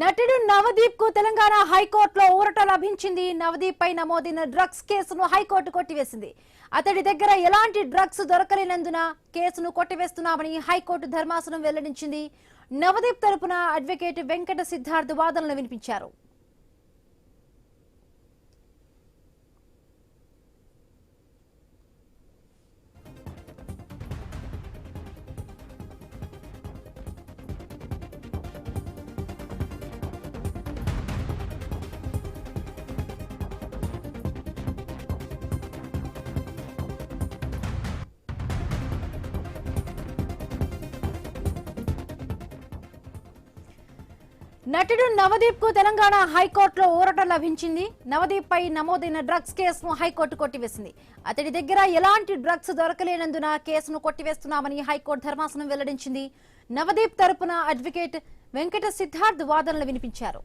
నటుడు నవదీప్ కు తెలంగాణ హైకోర్టులో ఊరట లభించింది. నవదీప్ పై నమోదైన డ్రగ్స్ కేసును హైకోర్టు కొట్టివేసింది. అతడి దగ్గర ఎలాంటి డ్రగ్స్ దొరకలేనందున కేసును కొట్టివేస్తున్నామని హైకోర్టు ధర్మాసనం వెల్లడించింది. నవదీప్ తరపున అడ్వకేట్ వెంకట సిద్ధార్థ్ వాదనలు వినిపించారు. నటుడు నవదీప్ కు తెలంగాణ హైకోర్టులో ఊరట లభించింది. నవదీప్ పై నమోదైన డ్రగ్స్ కేసును హైకోర్టు కొట్టివేసింది. అతడి దగ్గర ఎలాంటి డ్రగ్స్ దొరకలేనందున కేసును కొట్టివేస్తున్నామని హైకోర్టు ధర్మాసనం వెల్లడించింది. నవదీప్ తరపున అడ్వకేట్ వెంకట సిద్ధార్థ్ వాదనలు వినిపించారు.